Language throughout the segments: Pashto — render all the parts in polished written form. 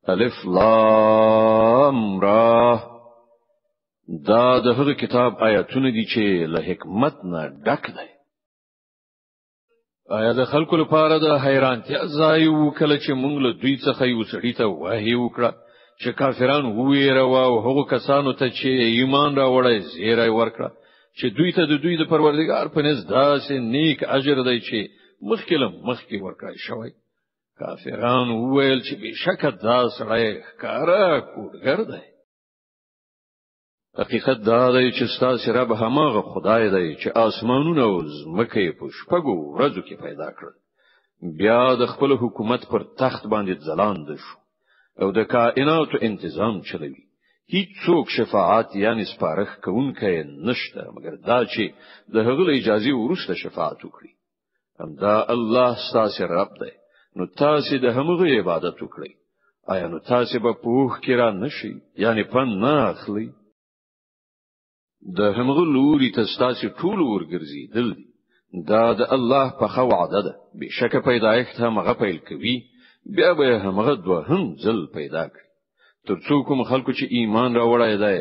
الف لام را دا د هغه کتاب آیاتونه دي چې له حکمت نه ډک دي. آیا د خلکو لپاره د حیرانتیا ځای وو کله چې موږ له دوی څخه یو سړی ته وحی وکړه چې کافران ویره او هغه کسانو ته چې ایمان راوړی زیری ورکړه چې دوی ته د دوی د پروردګار په نزد داسې نیک اجر دی چې مخکې ورکړای شوی. کافران وویل چې بشکه دا سړی ښکارا کوډګر دی. حقیقت دا دی چې ستاسو رب هماغه خدای دی چې آسمانونه او ځمکه په شپږو ورځو کې پیدا کړل. بیا د خپل حکومت پر تخت باندې ځلاند شو او د کائناتو تنظیم چلوي. هیڅ څوک شفاعت یعنی سپارښت کوونکی نشته مګر دا چې د هغه اجازه ورسته شفاعت وکړي. همدا الله ستاسو رب دی. نو تاسو د همغه عبادت وکړئ. آیا نو تاسو به پوښ کړه نشي یعنی پن نه اخلي؟ د همغه لوري تاسو ټول ورګرځي دل دا د الله په خو وعده ده. بشکه پیدایښت همغه پیل کوي بیا به همغه دوهم ځل پیدا کړي. ترڅو کوم خلکو چې ایمان راوړای دی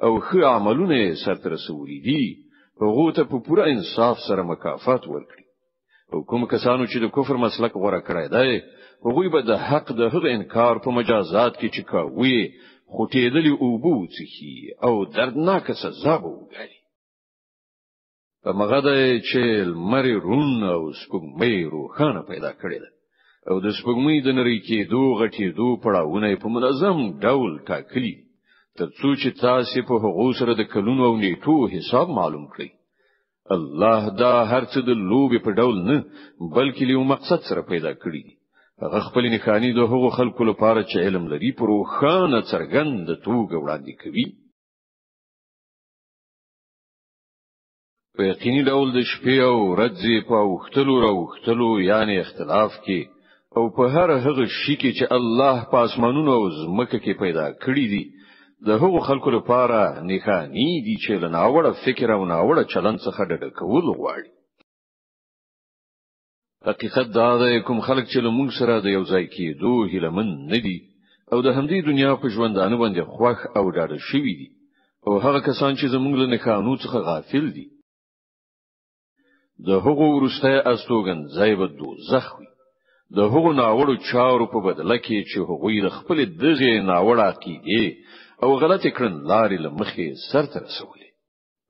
او ښه عملونه سرته رسولي دي هغه ته په پوره انصاف سره مکافات ورکړي. او کوم کسانو چې د کفر مسلک غوړه کړی دی هغه به د حق د هغه انکار په مجازات کې چې کوي خوټېدلی او بوڅخي او دردناک سزا به وګوري. په مغده چې مری رون او سپوږمۍ روخانه پیدا کړی ده او د سپوږمۍ د نری کېدو غټېدو پړاوونه په منظم ډول ټاکلي ترڅو چې تاسو په هغه سره د کلونو او نیټو حساب معلوم کړئ. الله دا هرڅه د لوبې په ډول نه بلکې له مقصد سره پیدا کړی. هغه خپل نښانی د هغو خلکو لپاره چې علم لري پر روښانه څرګند توګه وړاندې کوي. په یقیني ډول د شپې او ورځې په وختلو یعنی اختلاف کې او په هر هغه شي کې چې الله په اسمانونو او ځمکه کې پیدا کړی دي د هغو خلکو لپاره نښانی دي چې له ناوړه فکر او ناوړه چلند څخه ډډه کول غواړي. حقیقت دا دی کوم خلک چې له موږ سره د یو ځای کېدو هیلمن نه دي او د همدې دنیا په ژوندانه باندې خوښ او ډاډه شوي دي او هغه کسان چې زموږ له نښانو څخه غافل دي د هغو ورسته استوګن ځای به دوزخ وي. د هغو ناوړو چارو په بدله کې چې هغوی د خپل دغه ناوړه عقیده او غلط کړنلارې له مخې سرته رسولي.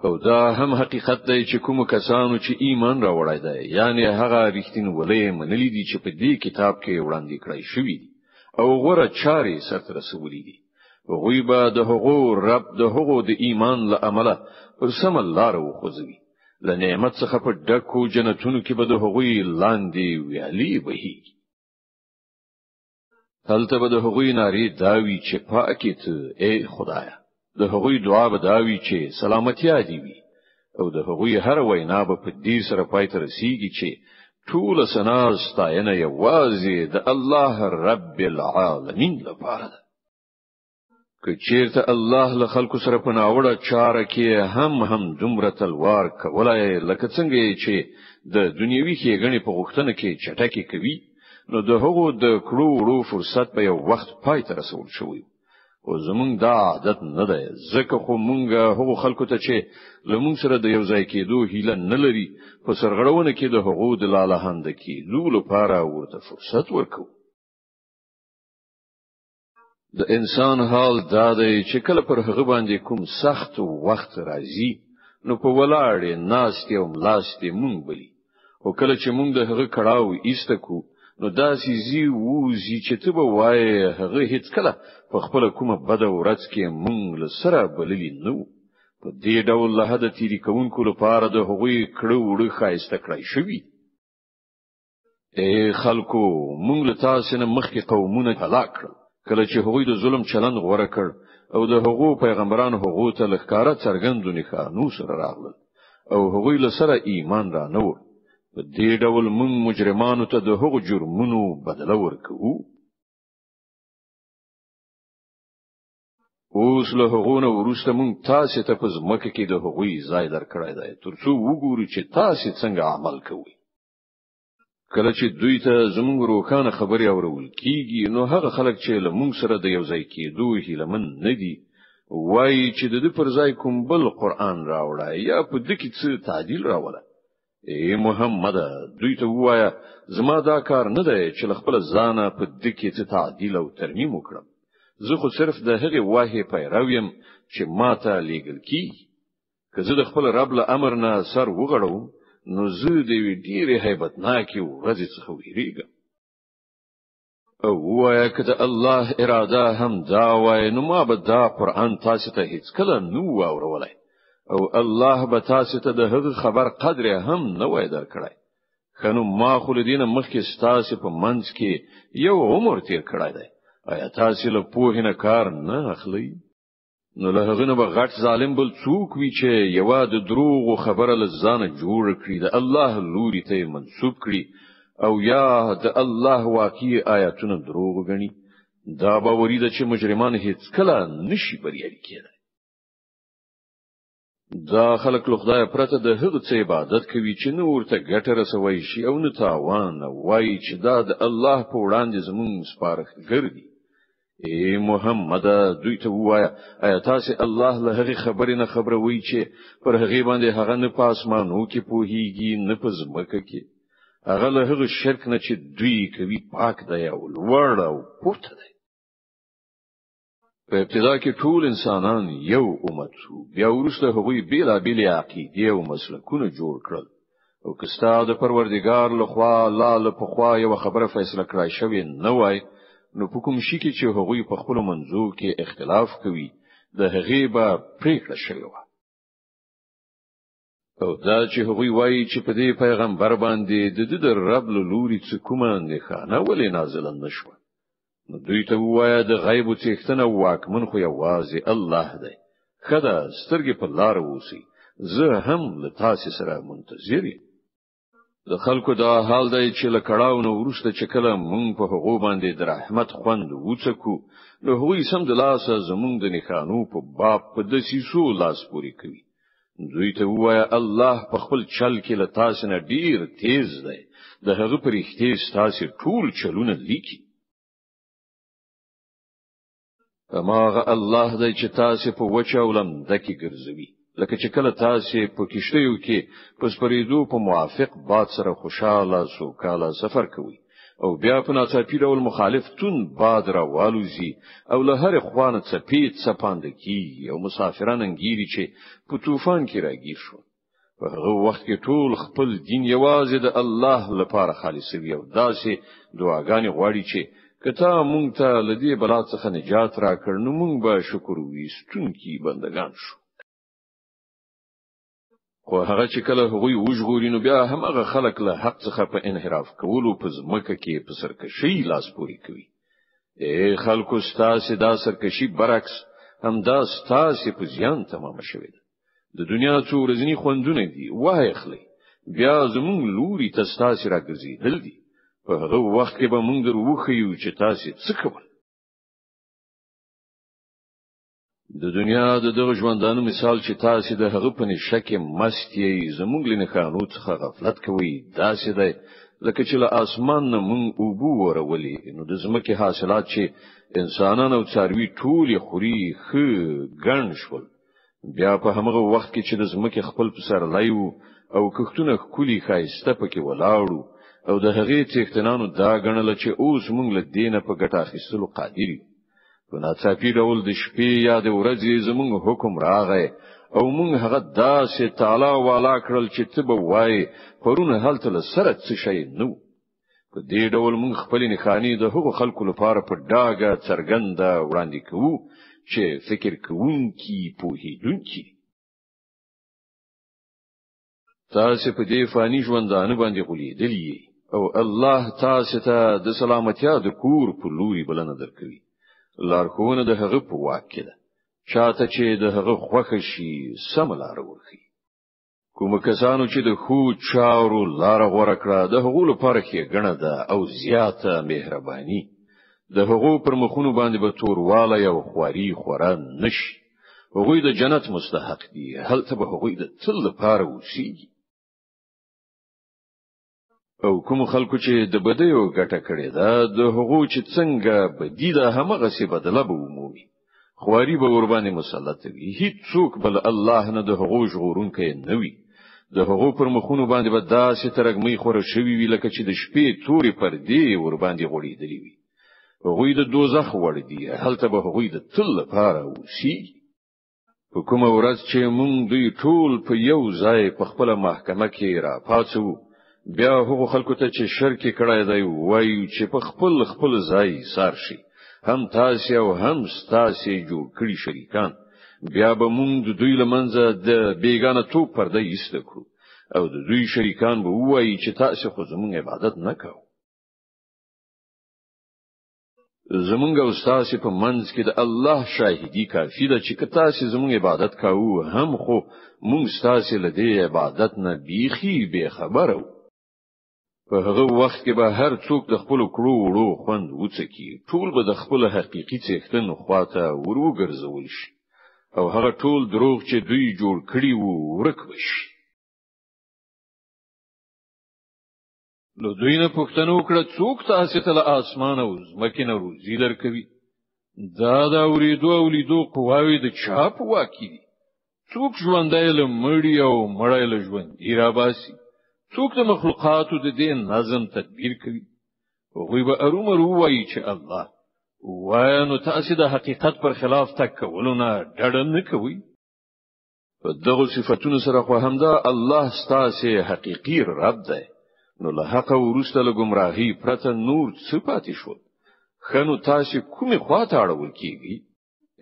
او دا هم حقیقت دی چې کوم کسانو چې ایمان راوړای دی یعنی هغه رښتینولۍ منلي دي چې په دې کتاب کې وړاندې کړی شوی دي او غوړه چارې سرته رسولي دي. هغوی به د هغو رب د هغو د ایمان له عمله پر سم لار وخوځوي. له نعمت څخه په ډکو جنتونو کې به د هغوی لاندې ویالي بهيږي. هلته به د هغوی ناری داوی چې پاکه ته ای خدایا. د هغوی دعا به داوی چې سلامتی دی وي او د هغوی هر وینا به په دې سره پای ته رسیږي چې ټول سنا ستاینه یوازې د الله رب العالمین لپاره ده. که چیرته الله له خلکو سره په ناوړه چاره کې هم دومره تلوار کولای لکه څنګه چې د دنیوي ښېګڼې په غوښتنه کې چټکي کوي نو د هغو د کړو فرصت په یو وخت پای ته رسول شوی. او زمونږ دا عادت نه ده ځکه خو مونږ هغو خلکو ته چې لمون سره د یو ځای کېدو هیله نه لري په سرغړونه کې د هغو د لالهند کې لپاره ورته فرصت ورکو. د انسان حال دا دی چې کله پر هغه باندې کوم سخت وخت راځي نو په ولاړې ناستې او ملاستې مونږ بلی او کله چې مونږ د هغه کړهو ایستکو نو دا سيزي ووزي چې ته به وای هغه هیڅ کله په خپل کومه بد ورځ کې مونږ له سره بللی نو په دې ډول له هدا تیری کوونکو لپاره د هغوی کړه وړه خایسته کړای شوی. اے خلکو مونږ له تاسو نه مخکې قومونه هلاک کړل کله چې هغوی د ظلم چلند غوړه کړ او د هغو پیغمبرانو هغو ته لخکاره څرګندونه خانو سره راغلل او هغوی له سره ایمان را نه و. په دې ډول موږ مجرمانو ته د هغو جرمونو بدله ورکوو. اوس له هغو نه وروسته موږ تاسو ته په ځمکه کې د هغوی ځای درکړای دی ترڅو وګورو چې تاسو څنګه عمل کوئ. کله چې دوی ته زموږ روخانه خبري اورول کیږي نو هغه خلک چې له موږ سره د یو ځای کېدو هیلمن نه دي وایي چې د دې پر ځای کوم بل قرآن راوړای یا په دې کې څه تعدیل راوړای. ای محمد دوی ته وایا زما دا کار نه دی چې خپل ځانه په دې کې څه تعدیل او ترمیم وکړم. زه خو صرف د هغه واهي پیرویم چې ماته لیږل کی. که زه د خپل رب له امر نه سر وغړوم نو زه د ډیره هیبتناکي ورځې څخه ویریږم. او وایا که د الله اراده هم دا وای نو ما به دا قرآن تاسو ته هیڅ کله نو اورولای او الله به تاسو ته د هغه خبر قدر هم نه وای درکړای. خنو ما خو لدینه مخکې تاسو په منځ کې یو عمر تیر کړای دی. آیا تاسو له پوهې نه کار نه اخلي؟ نو له هغه نه به غټ ظالم بل څوک وی چې یو د دروغ خبره لزانه جوړ کړی د الله لوري ته منسوب کړي او یا د الله واقعي آیاتونه دروغ غني. دا باورې ده چې مجرمان هیڅ کله نشي بریالي کېدای. دا خلک له خدای پرته د هغه څه عبادت کوي چې نو ورته ګټه رسوي شي او نه تاوان وایي چې دا د الله په وړاندې زموږ سپارښتګر دي. ای محمد دوی ته وایا آیا تاسو الله له هغه خبرې نه خبروي چې پر هغه باندې هغه نه پاسمانو کې پوهیږي نه په ځمکه کې. هغه له هغه شرک نه چې دوی کوي پاک دی او لوړ او پورته دی. په ابتدا کې ټول انسانان یو امت وو، بیا وروسته هغوی بیلابېلې عقیدې او مسلکونه جوړ کړل. او که ستاسو د پروردګار لخوا لاله په خوا یو خبره فیصله کړای شوی نه وای نو په کوم شي کې چې هغوی په خپل منځو کې اختلاف کوي د هغې به پریکړه شوی و. او دا چې هغوی وایي چې په دې پیغمبر باندې د رب له لوري څخه کومه نښانه ولې نازله نشوه نو دوی ته وایا د غیب څښتنه واکمن خو یوازې الله دی. خدا سترګې په لار ووسی زه هم له تاسو سره منتظر یم. د خلکو دا حال دی چې له کړهو نو ورسته چې کله مونږ په هغو باندې د رحمت خوند وڅکو نو هغوی سم د لاسه زمونږ د نښانو په باب په دسیسو لاس پوري کوي. دوی ته وایا الله په خپل چل کې له تاسو نه ډیر تیز دی. د هغه پرېختې تاسو ټول چلونه لیکي. هماغه الله دی چې تاسو په وچه ولمده کې ګرځوي لکه چې کله تاسو په کشتیو کې پس پریدو په موافق باد سره خوشاله سوکاله سفر کوي او بیا په ناڅاپي ډول مخالف تون باد را والوزي او له هر خوانه څپې څپاند کیږي او مسافران انګيري چې په طوفان کې راګیر شو. په هغه وخت کې ټول خپل دین یوازې د الله لپاره خالص وي او داسې دعاګانې غواړي چې کته مونږ ته لدی بلا څخه نجات راکړ نو مونږ به شکر ویستونکي بندگان شو. خو هغه چې کله هغوی وژغوري نو بیا همغه خلک له حق څخه په انحراف کولو په ځمکه کې په سرکشي لاس پوري کوي. ای خلکو ستاسو دا سرکشي برعکس هم دا ستاسو په زیان تمام شوی ده. د دنیا څو ورځنی خوندونه دي وای اخلي بیا زموږ لوري ته ستاسو راګرځي دل دي. په هغه وخت کې به مونږ دروخیو چې تاسو څه کول. د دنیا د دغه ژوندانو مثال چې تاسو د هغه په نشه کې مست یې زموږ لنه قانون څخه غفلت کوي داسې دی لکه چې له اسمان نه مونږ اوبو ورولې نو د زمکه حاصلات چې انسانان او څاروي ټول خوري خو ګڼ شول. بیا په هغه وخت کې چې د زمکه خپل پسرلای او کښتونه کلی خایسته پکې ولاړو او د هغې څښتنانو دا غنل چې اوس مونږ له دینه په ګټه اخیستلو قادر یو. په ناڅاپي ډول د شپې یا د ورځې زمونږ حکم راغی او مونږ هغه داسې تعالی والا کړل چې ته به وای پرونه هلته له سره څه شي نو. په دې ډول مونږ خپل نښانې د هغو خلکو لپاره په ډاګه څرګنده وړاندې کوو چې فکر کوونکي پوهیدونکي. تاسو په دې فانی ژوندانه باندې غولېدلې او الله تاسو ته د سلامتیا د کور په لوري بلنه درکوي. لارښوونه د هغه په واک کې ده. چاته چې د هغه خوښ شي سم لار ورخي. کوم کسانو چې د خو چارو لار غوړه کړه د هغو لپاره کې غنه ده او زیاته مهرباني. د هغو پر مخونو باندې به تورواله او خواري خوران نشي. هغوی د جنت مستحق دي. هلته به هغوی د تل لپاره اوسېږي. او کوم خلکو چې د بدیو ګټه کړې ده د هغو چې څنګه بدی ده همغه څه بدله به ومومي خواري به ور باندې مسلط وي هیڅ څوک بل الله نه د هغو ژغورونکی نه وي د هغو پر مخونو باندې به داسې ترګمې خوره شوي وي لکه چې د شپې تورې پردې ور باندې غوړېدلې وي هغوی د دوزخ وړ دي هلته به هغوی د تل لپاره اوسي په کومه ورځ چې مونږ دوی ټول په یو ځای په خپل محکمه کې را پاتو بیا هغو خلکو ته چې شرک کړای دی وایي چې په خپل ځای سار شي هم تاسو او هم تاسو جوړ کړی شریکان بیا به مونږ د دوی لمنځه د بیگانه تو پرده ایسته کړو او د دوی شریکان به وایي چې تاسو خو زموږ عبادت نه کوئ زمونږ او تاسو په منځ کې د الله شاهدی کافی ده چې تاسو زموږ عبادت کوو هم خو مونږ تاسو له دې عبادت نه بیخي به خبرو په هغه وخت کې به هر څوک د خپل کړو وړو خوند وڅکي ټول به د خپل حقيقي څښتن خواته ورګرځول شي او هغه ټول دروغ چې دوی جوړ کړی وو ورک وشي نو دوی نه پوښتنه وکړه څوک تاسو ته له اسمان او ځمکې نه روزي درکوي دا د اوریدو او لیدو قواوی د چا په واکې دي څوک ژوندای له مړی او مړی له ژوندي را باسي څوک د مخلوقاتو د دې نظم تدبیر کوي هغوی به ارومرو وایي چې الله وای نو تاسو د حقیقت پر خلاف تکولو نه ډډه نه کوي په دغه صفاتونو سره خو همدا الله ستاسو حقیقي رب دی نو له حق ورسته له گمراهی پرته نور څه پاتې شو خنو تاسو کومه خواته اړول کیږي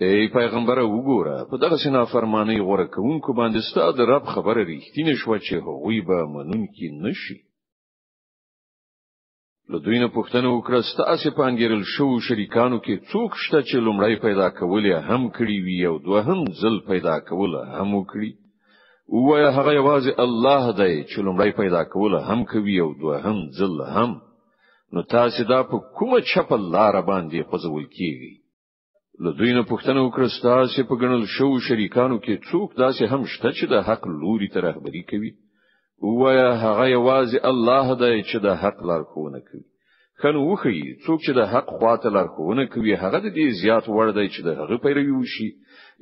ای پیغمبر وګوره په دغه سنا فرمانی غوړه کوونکو باندې ستاسو رب خبره ریښتینه شو چې هغوی به منونکي نشي له دوی نه پوښتنه وکړه ستاسو په انګیرل شو شریکانو کې څوک شته چې لومړی پیدا کول هم کړی وي او دوهم ځل پیدا کول هم وکړي وای هغه یوازې الله دی چې لومړی پیدا کول هم کوي او دوهم ځل هم نو تاسو دا په کومه چپل لار باندې خوځول کیږي له دوی نه پوښتنه وکړه تاسو په ګڼل شو شریکانو کې څوک داسې هم شته چې د حق لوري ته رهبري کوي وای هغه یوازې الله دی چې د حق لارښوونه کوي خنو وخی څوک چې د حق خواته لارښوونه کوي هغه د دې زیات وړ دی چې د هغه پیروي وشي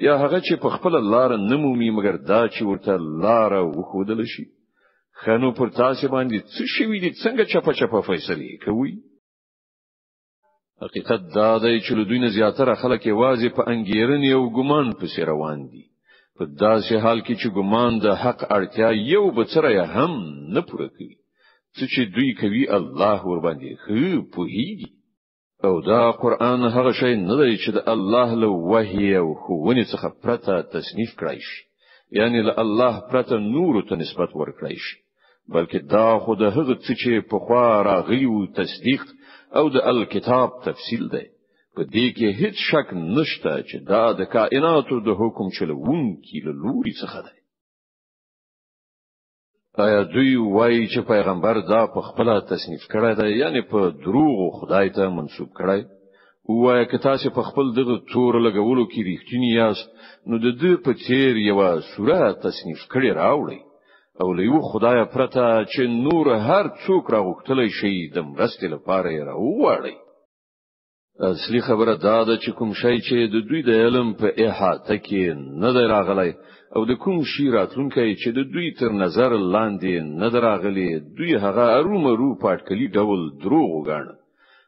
یا هغه چې په خپل لار نه مومي مګر دا چې ورته لار وخودل شي خنو پر تاسو باندې څه شوی دي څنګه چپه فیصله کوي حقیقت دا دی چې دوی نه زیاتره خلک یوازې په انګیرنې او ګمان پسې روان دي په داسې حال کې چې ګمان د حق اړتیا یو بڅره هم نه پوره کوي چې دوی کوي الله ور باندې خو پوهیږي او دا قران هغه شی نه دی چې د الله له وحی او خوونه څخه پرته تصنیف کړی شي یعنی له الله پرته نور ته نسبت ورکړی شي بلکې دا خو د هغه څه چې په خوا راغلی او تصدیق او د الکتاب تفصیل دی په دې کې هیڅ شک نشته چې دا د کائناتو د حکم چلوونکي له لوري څخه دی آیا دوی وایي چې پیغمبر دا په خپل تصنیف کړی دی یعنی په دروغ خدای ته منسوب کړی وایي که تاسو په خپل دغه تور لګولو کې ریښتینی یاست نو د دې په څیر یو سوره تصنیف کړی راوړي او له یو خدای پرته چې نور هر څوک راغوښتلی شي د مرستې لپاره یې راوړي اصلي خبره دا ده چې کوم شی چې د دوی د علم په احاطه کې نه دی راغلی او د کوم شی راتلونکی چې د دوی تر نظر لاندې نه دراغلی دوی هغه ارومرو پټکلی ډول دروغ وګڼي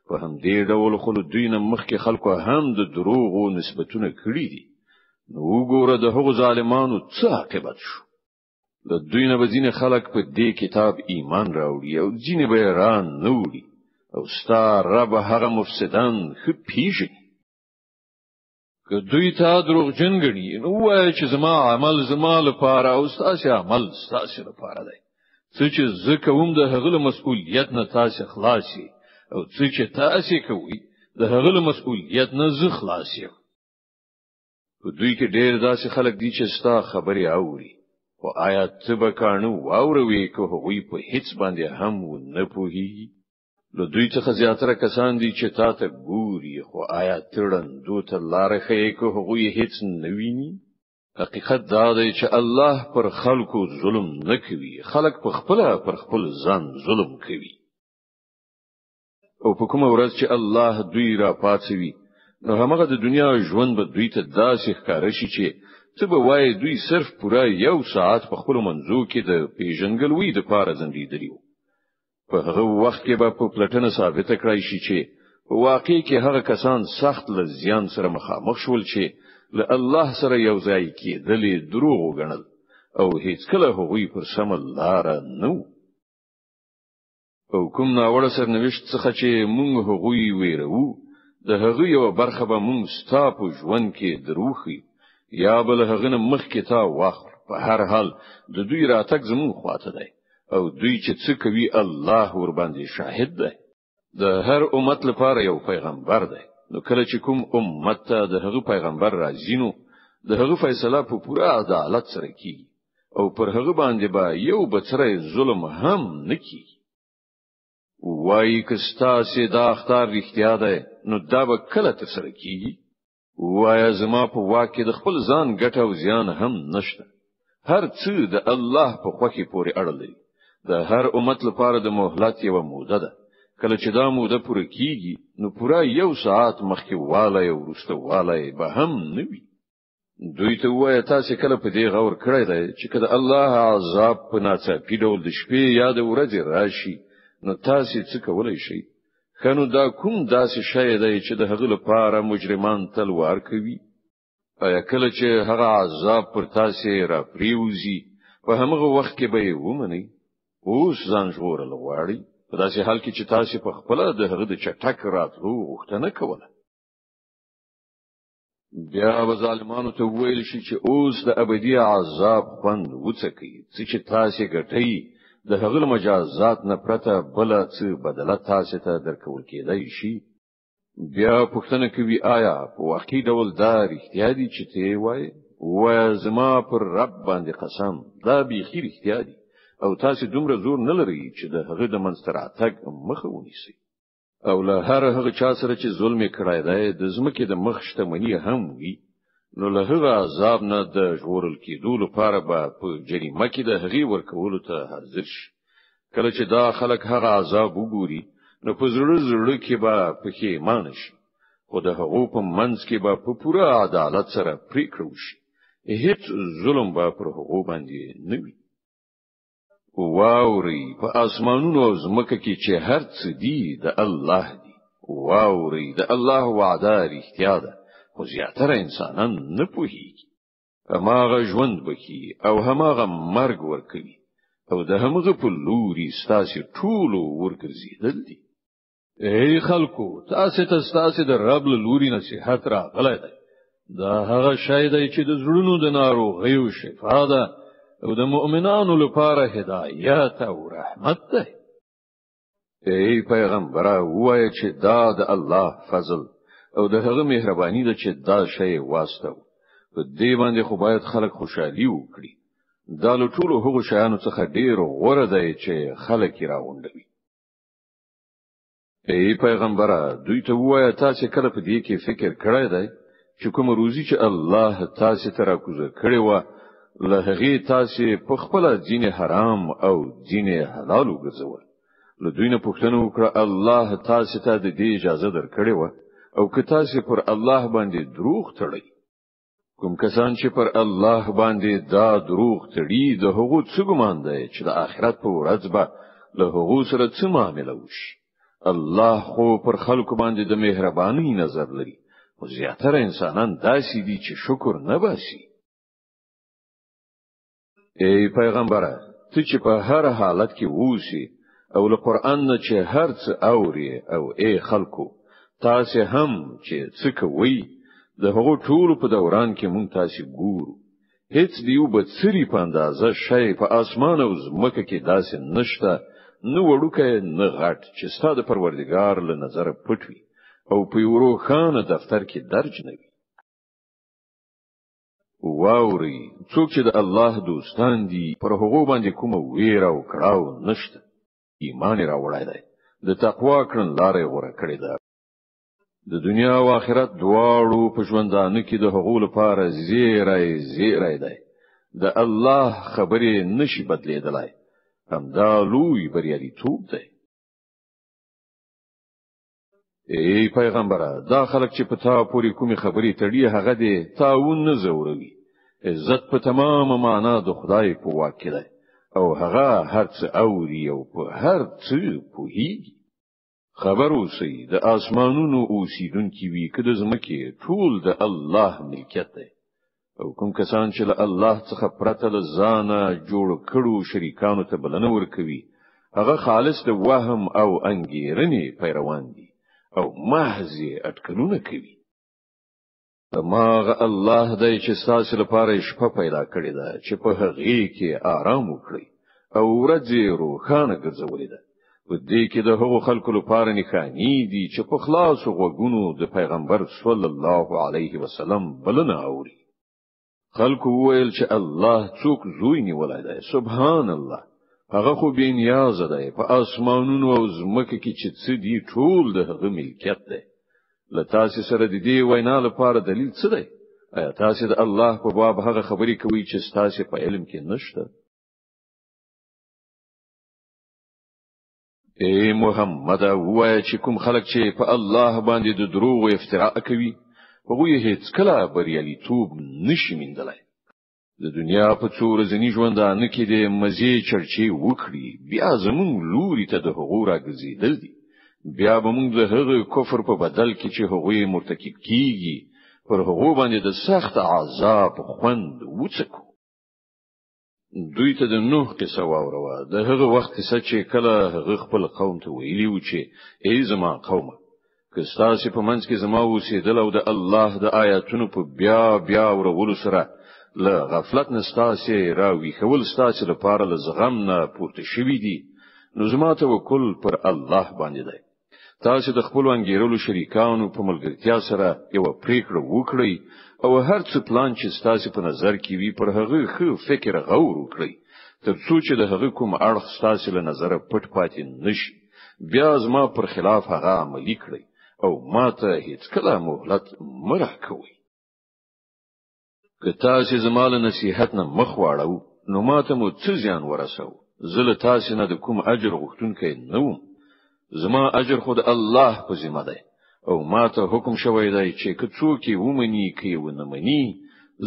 په هم دې ډول خو دوی نه مخکې خلکو هم د دروغو نسبتونه کړی دي نو وګوره د هغو ظالمانو څه عاقبت شو د دوی نه بځینې خلک په دې کتاب ایمان راوړي او ځینې به ران نه وړي او ستا رب هغه مفسدان خو پیژني که دوی ته دروغجن ګڼي نو وایي چې زما عمل زما لپاره او ستاسو عمل ستاسو لپاره دی چې زه کوم د هغه مسؤلیت نه تاسو خلاصي او چې تاسو کوي د هغه مسؤلیت نه زه خلاص یم په دوی کې ډېر داسې خلک دي چې ستا خبرې اوري او آیا ته به کانو واوروي که هغوی په هیڅ باندې هم نه پوهیږي له دوی څخه زیاتره کسان دي چې تا ته ګوري خو آیا تړن دوی ته لار ښیي که هغوی هیڅ نه ویني حقیقت دا دی چې الله پر خلکو ظلم نه کوي، خلک په خپل پر خپل ځان ظلم کوي. او په کومه ورځ چې الله دوی را پاتوي نو همغه د دنیا ژوند به دوی ته داسې ښکار شي چې ته به وایي دوی صرف پوره 1 ساعت په خپل منځو کې د پیژنګلوي د پاره زندګیدلی وو. په هغه وخت کې به په پلټنه ثابت کړای شي چې په واقع کې هغه کسان سخت له زیان سره مخامخ شول چې له الله سره یو ځای کېدلې دروغ وګڼل او هیڅ کله هغوی پر سم لار نه وو. او کوم ناوړه سرنوشت څخه چې مونږ هغوی ویرو د هغه یو برخه به مونږ ستا په ژوند کې دروخي یا بل هغه نه مخکې تا واخر. په هر حال د دوی راتګ زمون خواته دی او دوی چې څه کوي الله ور باندې شاهد دی. د هر امت لپاره یو پیغمبر دی، نو کله چې کوم امت ته د هغه پیغمبر راځي نو د هغه فیصله په پوره عدالت سره کیږي او پر هغه باندې به یو بڅره ظلم هم نکي. وای کستا سي دا اختار رښتیا ده نو دا به کله تر سره کیږي. وای زما په واکه د خپل ځان ګټه او زیان هم نشته. هر څه د الله په خوخي پورې اړه لري. د هر امت لپاره د مهلت یو موده ده. کله چې دا موده پوره کیږي نو پوره 1 ساعت مخکې والای او وروسته والای به هم نوي. دوی ته وای تاسو کله په دې غور کړی دی چې کله الله عذاب په ناڅاپي ډول د شپې یا د ورځې راشي نو تاسو څه کولای شئ؟ خنو دا کوم داسې شی دی چې د هغه لپاره مجرمان تلوار کوي؟ ایا کله چې هغه عذاب پر تاسو را پریوزي په همغه وخت کې به ومني اوس ځان ژغورل غواړي؟ په داسې حال کې چې تاسو په خپل د هغه د چټک راتلو غوښتنه کوله. بیا به ظالمانو ته ویل شي چې اوس د ابدي عذاب خوند وڅکي چې تاسو ګټئ د هغه مجازات نه پرته بل څه بدله تاسو ته درکول کېدای شي. بیا پوښتنه کوي آیا په واقعي ډول دا رښتیا دي چې ته وایې؟ و زما پر رب باندې قسم دا بیخي رښتیا دي او تاسو دومره زور نه لرئ چې د هغه د منستراتګ مخه ونیسئ. او له هر هغه چا سره چې ظلم کړای دی د زمکه د مخ شتمنی هم وي نو له هغه عذاب نه د ژغورل کېدو لپاره به په جریمه کې د هغې ورکولو ته حاضر شي. کله چې دا خلک هغه عذاب وګوري نو په زړه کې به پښیمانه شي خو د هغو په منځ کې به په پوره عدالت سره پریکړه وشي. هیڅ ظلم به پر هغو باندې نه وي. واوري په اسمانونو او زمکه کې چې هر څه دی د الله دی. واوري د الله وعده رښتیا ده خو زیاتره انسانان نه پوهیږي. هماغه ژوند بکی او هماغه مرګ ورکوي او د همغه په لوري ستاسو ټولو ورګرځیدل دي. ای خلکو تاسو د رب له لوري نصيحت راغلی دی. دا هغه شی دی چې د زړونو د ناروغیو شفا ده او د مؤمنانو لپاره هدایت او رحمت ده. ای پیغمبر وایي چې دا د الله فضل او د هغه مهرباني ده چې دا شی واسطه په دې باندې خو باید خلک خوشحالي وکړي. دا له ټولو هغو شیانو څخه ډیر غوره دی چې خلک یې راغونډوي. ای پیغمبر دوی ته وایي تاسو کله په دې کې فکر کړی دی چې کوم روزي چې الله تاسو ته راکوزه کړی و له هغه تاسو په خپل دین حرام او دین حلال وګرځول. له دوی نه پوښتنه وکړه الله تاسو ته د دې اجازه درکړې و او که تاسو پر الله باندې دروغ تړئ. کوم کسان چې پر الله باندې دا دروغ تړي د هغو څه ګمان دی چې د آخرت په ورځ به له هغو سره څه معامله وشي. الله خو پر خلکو باندې د مهرباني نظر لري او زیاتره انسانان داسې دي چې شکر نه باسي. ای پیغمبر ته چې په هر حالت کې ووسی او له قران نه چې هر څه اوري او ای خلکو تاسو هم چې څه کوي د هغو ټولو په دوران کې مونږ تاسو ګورو. هیڅ دیو به سری په اندازه شی په اسمان او زمکه کې داسې نشته نو وړوکه نه غټ چې ستاسو پروردگار له نظر پټوي او په یورو خان دفتر کې درج نه وي. واوري څوک چې د الله دوستان دي پر هغه باندې کومه ویره او کړهو نشته. ایمان راوړای دی د تقوا کړن لارې غوړه کړې ده. د دنیا او آخرت دواړو په ژوندانه کې د هغو لپاره زیری دی د الله خبرې نشي بدلیدلای همدا لوی بریالیتوب دی ای پیغمبره دا خلک چې په تا پوری کومي خبرې تړي هغه دې تاون نه زوروي عزت په تمامه معنا د خدای په واک کې دی او هغه هر څه اوري او په هر څه پوهیږي خبر اوسئ د اسمانونو اوسیدونکي وي که د ځمکې ټول د الله ملکیت دی او کوم کسان چې له الله څخه پرته له ځانه جوړ کړو شریکانو ته بلنه ورکوي هغه خالص د وهم او انګیرنې پیروان دي او محض اټکلونه کوي دماغ الله دی چې تاسو لپاره شپه پیدا کړې ده چې په هغه کې آرام وکړي او ورځ روښانه ګرځولې ده په دې کې د هغو خلکو لپاره نښانې دي چې په خلاص غوږونو د پیغمبر صلی الله علیه وسلم بلنه اوري خلکو ویل چې الله څوک زوی نیولای دی سبحان الله هغه خو بې نیاز دی په اسمانونو او ځمکه کې چې څه دي ټول د هغه ملکیت دی له تاسو سره د دې وینا لپاره دلیل څه دی آیا تاسو د الله په باب هغه خبرې کوي چې تاسو په علم کې نشته ای محمد وایي چې کوم خلک چې په الله باندې د دروغ او افتراء کوي هغه هیڅ کله بریالیتوب نشي موندلای د دنیا په څو ورځې ژوندانه کې د مزي چرچې وکړي بیا زمون لوري ته د هغو راګرځیدل دي بیا به موږ د هغه کفر په بدل کې چې هغه مرتکب کیږي پر هغه باندې د سخت عذاب خوند وڅکو دوی ته د نوح قصه واوروه د هغه وخت څخه چې کله هغه خپل قوم ته ویلی و چې ای زما قومه که تاسو په منځ کې زما اوسېدل او د الله د آیاتونو په بیا ورولو سره له غفلت نستاسي راوي خول ستاسو لپاره له زغم نه پورته شوي دي نو زما توکل پر الله باندې دی تاسو د خپل انګیرلو شریکانو په ملګرتیا سره یو پریکړه وکړئ او هر څه پلان چې تاسو په نظر کې وي پر هغه خو فکر غور وکړئ ترڅو چې د هغه کوم اړخ تاسو له نظر پټ پاتې نشي بیا زما پر خلاف هغه عملی کړئ او ماته هیڅ کله مهلت مرح کوي که تاسو زما له نصيحت نه مخ واړو نو ماته مو څه زیان ورسو زله تاسو نه د کوم اجر غوښتونکي نه وم زما اجر خود الله په ذمہ دی او ماته حکم شوی دی چې که څوک یې ومني کې ونه مني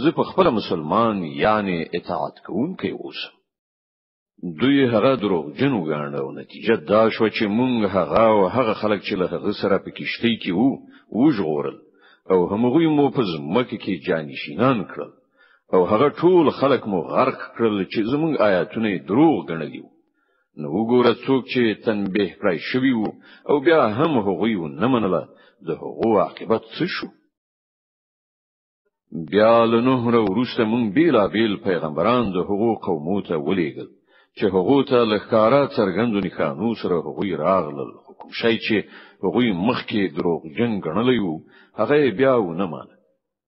زه په خپل مسلمان یعنی اطاعت کوونکی اوسم دوی هغه دروغ جنو غاڼه او نتیجه دا شو چې مونږ هغه خلک چې له هغه سره په کشتۍ کې وو ژغورل او همغوی مو په ځمکه کې جانشینان کړل او هغه ټول خلک مو غرق کړل چې زمونږ آیاتونه دروغ ګڼلي نو وګوره څوک چې تنبیه کړی شوی وو او بیا هم هغوی نه منله د هغو عاقبت څه شو بیا له نوح وروسته مونږ بیل پیغمبران د هغو قومو ته ولېږل چې هغه ته لخکارا څرګندو نښانو سره هغوی راغلل حکم شي چې هغوی مخکې دروغ جن غنلې وو هغه بیا ونه مانه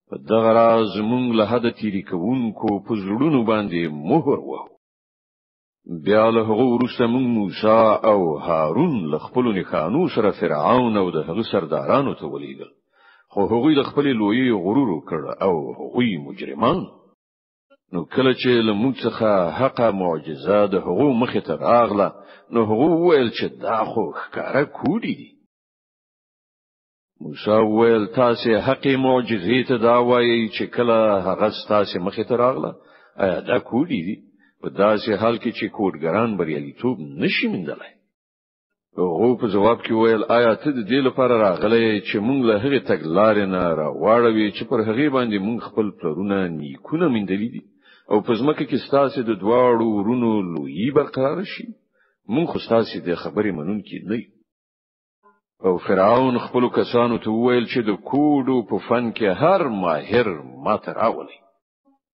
په دغه راز مونږ له حد تیری کوونکو په زړونو باندې مهر وو بیا له هغه وروسته مونږ موسی او هارون له خپل نښانو سره فرعون او د هغه سردارانو ته ولېږل خو هغوی د خپل لوی غرور وکړ او هغوی مجرمان نو کله چې له موږ څخه حق معجزه د هغو مخې ته راغله نو هغه ویل چې دا خو ښکارا کوډی دي موسی ویل تاسو حق معجزې ته دا وایي چې کله هغه تاسو مخې ته راغله آیا دا کوډی دي په داسې حال کې چې کوډګران بریالیتوب نشي موندلای هغه په جواب کې ویل آیا ته د دې لپاره راغلی چې موږ له هغه تګلارې نه راوړوي چې پر هغه باندې موږ خپل پلرونه نیکونه موندلي دي او په ځمکه کې ستاسو د دواړو ورونو لوی برقرار شي مونږ خو ستاسو د خبرې منونکي نه یو او فرعون خپل کسانو ته ویل چې د کوډو په فن کې هر ماهر ماته راولي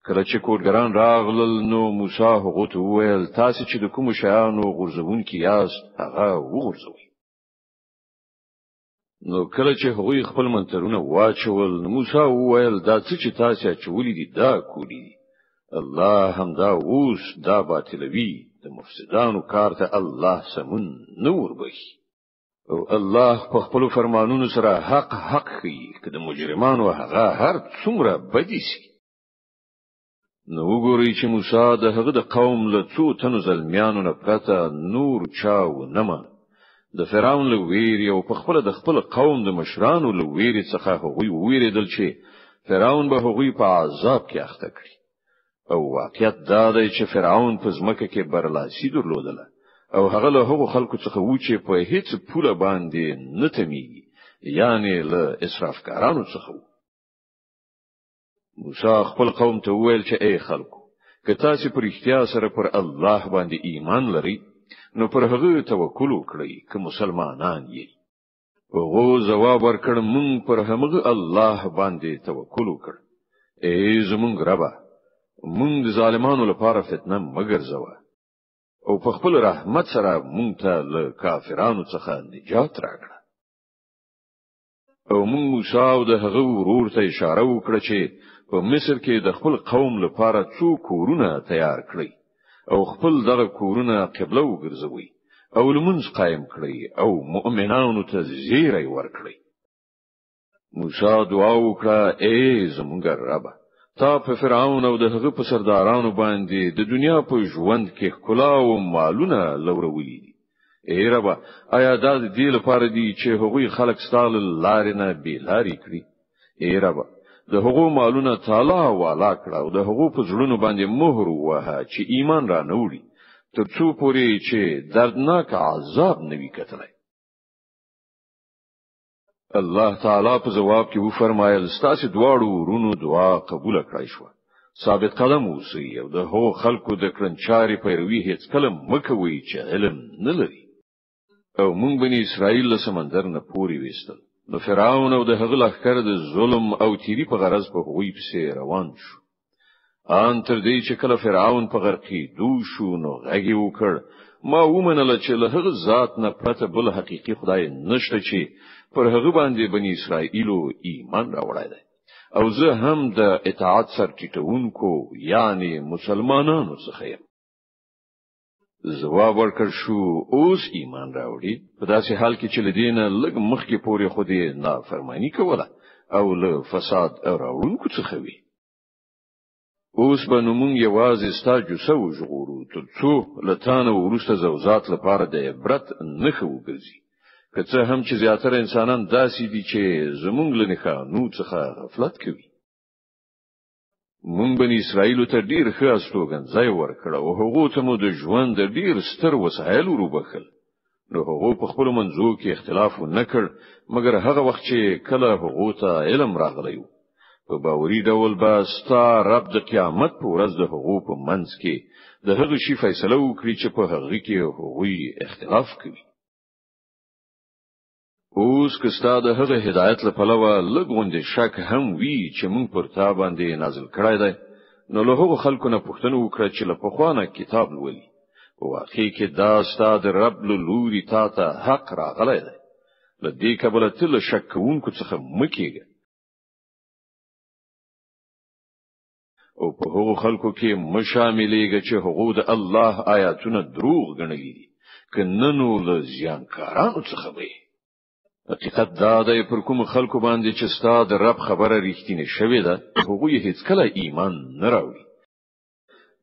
کله چې کوډګران راغلل نو موسی هغه ته ویل تاسو چې د کوم شیانو غرزونکي یاست هغه وغورځوي نو کله چې هغه خپل منترونه واچول نو موسی ویل دا چې تاسو چولې دي دا کوډي الله هم دا اوس دا باطلوي د مفسدانو کار ته الله سمون نور بخي او الله په خپل فرمانونو سره حق کوي که د مجرمانو هغه هر څومره بدی شي. نو وګورئ چې موسی د هغه د قوم له څو تنو زلمیانو نه پرته نور چاو نه ما د فرعون له ویری او په خپل د خپل قوم د مشرانو له ویری څخه هغوی ویریدل چې فرعون به هغوی په عذاب کې اخته کړي. او واقعیت دا دی چې فرعون په ځمکه کې برلاسي درلودله او هغه له هغو خلکو څخه و چې په هیڅ پوله باندې نه تمیږي، یعنی له اسرافکارانو څخه و. موسی خپل قوم ته وویل چې ای خلکو، که تاسو پر اختیار سره پر الله باندې ایمان لرئ نو پر هغه توکل وکړئ که مسلمانان یې. هغه جواب ورکړ مونږ پر همغه الله باندې توکل وکړ. ای زمونږ ربه، مونږ د ظالمانو لپاره فتنه مګرځوه او په خپل رحمت سره مونږ ته له کافرانو څخه نجات راکړه. او مونږ موسی او د هغه ورور ته اشاره وکړه چې په مصر کې د خپل قوم لپاره څو کورونه تیار کړی او خپل دغه کورونه قبله وګرځوي او لمونځ قائم کړی او مؤمنانو ته زیری ورکړي. موسی دعا وکړه ای زمونږ ربه، تا په فرعون او د هغه په سردارانو باندې د دنیا په ژوند کې ښکلا او مالونه لورولي دي. ای ربه، آیا دا د دې لپاره دي چې هغوی خلک ستاسو لارې نه بیلاری کړي؟ ای ربه، د هغو مالونه تعالی والا کړه او د هغو په زړونو باندې مهر ووهه چې ایمان را نوړي تر څو پورې چې دردناک عذاب نوي کتلی. الله تعالی په جواب کې وفرمایل ستاسو دواړو ورونو دعا قبول کړئ شو. ثابت قدم اوسئ او د هغو خلکو د کړنچاري پیروي هیڅ کله مکوئ چې علم نه لري. او مونږ بني اسرائیل له سمندر نه پوري وېستل. نو فرعون او د هغه لښکر د ظلم او تیری په غرض په هغوی پسې روان شو. ان تر دې چې کله فرعون په غرقې دو شو نو غږی وکړ ما ومنله چې له هغه ذات نه پرته بل حقيقي خدای نشته چې پر هغه باندې بني اسرائیلو ایمان راوړای دی او زه هم د اطاعت سر ټیټونکو یعنی مسلمانانو څخه یم. جواب ورکړ شو اوس ایمان راوړي په داسې حال کې چې لدینه لږ مخکې پورې خو دې نافرمانی کوله او له فساد راوړونکو څخه وي. اوس به نو مونږ یوازې ستاسو سو ژغورو تر څو لتانه ورسته زوزات لپاره د عبرت نښه وګرځي. که څه هم چې زیاتره انسانان داسې دي چې زمونږ له نښانو څخه غفلت کوي. مونږ بني اسرائیل ته ډیر ښه استوګنځای ورکړ او هغه ته مو د ژوند د ډیر ستر وسایل وروبخل. نو هغه په خپل منځو کې اختلاف نه کړ مګر هغه وخت چې کله هغه ته علم راغلی په باوري ډول به ستا رب د قیامت په ورځ د هغه په منځ کې د هغه شی فیصله وکړي چې په هغه کې هغه اختلاف کوي. اوس که ستاسو د هغه هدایت لپاره لګوندې شک هم وی چې مونږ پر تا باندې نازل کړای دی نو له هغو خلکو نه پوښتنه وکړه چې له پخوانه کتاب لولي. واقعي کې دا ستاسو د رب له لوري تا ته حق راغلی دی. له دې کبله تل شک کوونکو څخه مکیږي او په هغو خلکو کې مشاملېږي چې هغه د الله آیاتونه دروغ ګڼلي دي کنه نو له زیانکارانو څخه وي. حقیقت دا دی پر کوم خلکو باندې چې ستاسو د رب خبره ریښتینې شوې ده هغه هیڅ کله ایمان نه راوړي.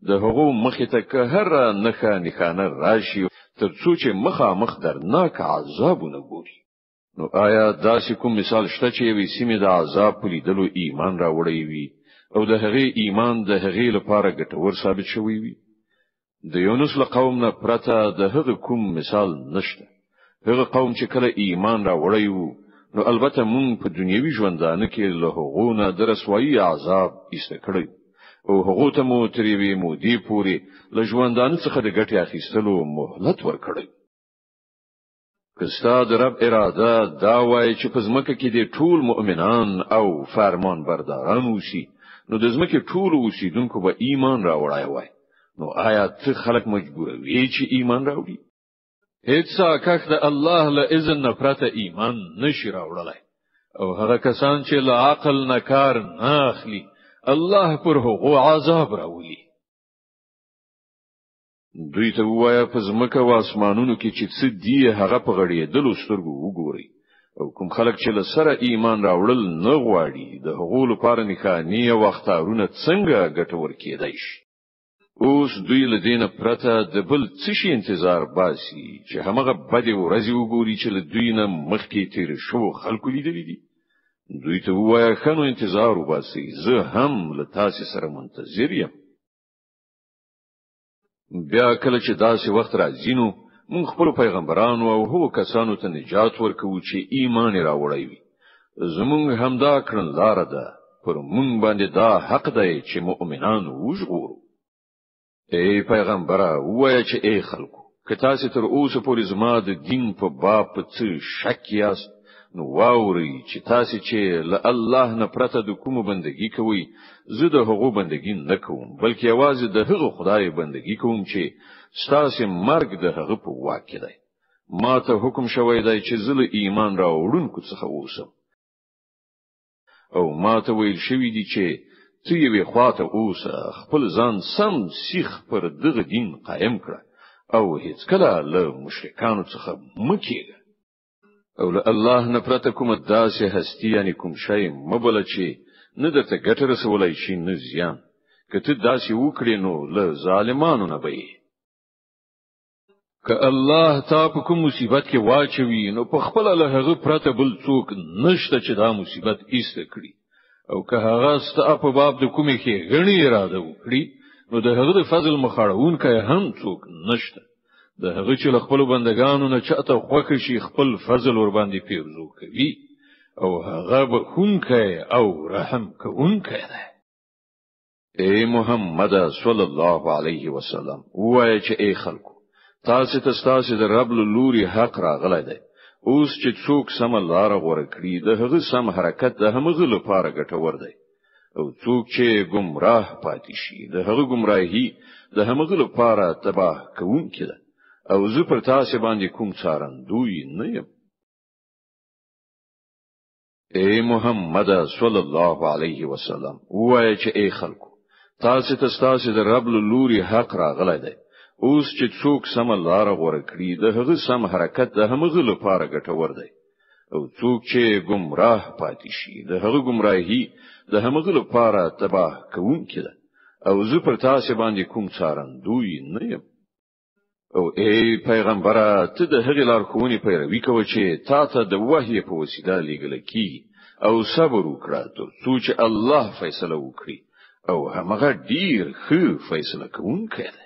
د هغه مخې ته که هر نښانه راشي تر څو چې مخامخ درناک عذابونه ګوري. نو آیا داسې کوم مثال شته چې یوې سیمې د عذاب په لیدلو ایمان راوړی وي او د هغه ایمان د هغه لپاره ګټور ثابت شوی وي؟ د یونس له قوم نه پرته د هغه کوم مثال نشته. هغه قوم چې کله ایمان راوړی وو نو البته مونږ په دنیوي ژوندانه کې له هغه نه د رسوایی عذاب ایسته کړی او هغه ته مو تریوي مودي پوری له ژوندانه څخه د ګټې اخیستلو مهلت ورکړی. کستا د رب اراده دا وای چې په ځمکه کې د ټول مؤمنان او فرمان برداران وشي نو د ځمکې ټول اوسیدونکو به ایمان راوړای وای. نو آیا ته خلک مجبوروي چې ایمان راوړي؟ هیڅ کاک د الله له اذن نه پرته ایمان نشي راوړلای او هغه کسان چې له عقل نه کار نه اخلي الله پر هغه عذاب راولي. دوی ته وایا په ځمکه او اسمانونو کې چې څه دی هغه په غړېدلو سترګو وګوري او کوم خلک چې له سره ایمان راوړل نه غواړي د هغو لپاره نښانې او اختارونه څنګه ګټور کېدای شي اوس دوی له دینه پرته د بل څه شي انتظار باسي چې همغه بده ورځي وګوري چې له دوی نه مخکې تیر شو خلکو لیدلې دي دوی ته وایا خنو انتظار وباسي زه هم له تاسو سره منتظر یم بیا کله چې داسې وخت راځي نو مونږ خپل پیغمبرانو او هغو کسانو ته نجات ورکوو چې ایمان راوړی وي زمونږ همدا کړنلاره ده پر مونږ باندې دا حق دی چې مؤمنان وژغورو ای پیغمبره وایه چې ای خلکو که تاسو تر اوسه پورې زما د دین په باب په څه شک یاست نو واوري چې تاسو چې له الله نه پرته د کومو بندگی کوي زه د هغو بندگی نه کوم بلکې یوازې د هغو خدای بندگی کوم چې ستاسو مرګ د هغه په واک کې دی ما ته حکم شوی دی چې زه له ایمان راوړونکو څخه اوسم او ما ته ویل شوی دی چې ته یې خواته اوسه خپل ځان سم سیخ پر دغه دین قائم کړه او هیڅ کله له مشرکانو څخه مکیږه او له الله نه پرته کوم داسې هستی یعنی کوم شی مبل چې نه درته ګټه رسولای شي نه زیان کته داسې وکړي نو له ظالمانو نه به که الله تا په کوم مصیبت کې واچوي نو په خپل له هغه پرته بل څوک نشته چې دا مصیبت ایسته کړي او که هغه ست په باب د کومې کې غنی اراده وکړي نو د هغه د فضل مخاړون کې هم څوک نشته د هغه چې خپل بندگانو نه چاته خوښ شي خپل فضل ور باندې پیرزو کوي او هغه به خونکه او رحم کوونکه ده ای محمد صلی الله علیه وسلم وایي چې ای خلکو تاسو د رب لوري حق راغلی دی اوس چې څوک سم لار غوړه کړی د هغه سم حرکت د همغه لپاره ګټور دی او څوک چې گمراه پاتې شي د هغه گمراهی د همغه لپاره تباه کوونکی ده او زه پر تاسو باندې کوم څارندوی نه یم ای محمد صلی الله علیه وسلم وایي چې ای خلکو تاسو د رب لوري حق راغلی دی اوس چې څوک سم لار غوړه کړی د هغه سم حرکت د همغه لپاره ګټور دی او څوک چې گمراه پاتې شي د هغه گمراهی د همغه لپاره تباه کوونکی ده او زه پر تاسو باندې کوم څارندوی نه یم او ای پیغمبره ته د هغې لارښوونې پیروي کوه چې تا ته د وحی په وسیله لیږل کیږي او صبر وکړه تر څو چې الله فیصله وکړي او هغه ډیر ښه فیصله کوونکی دی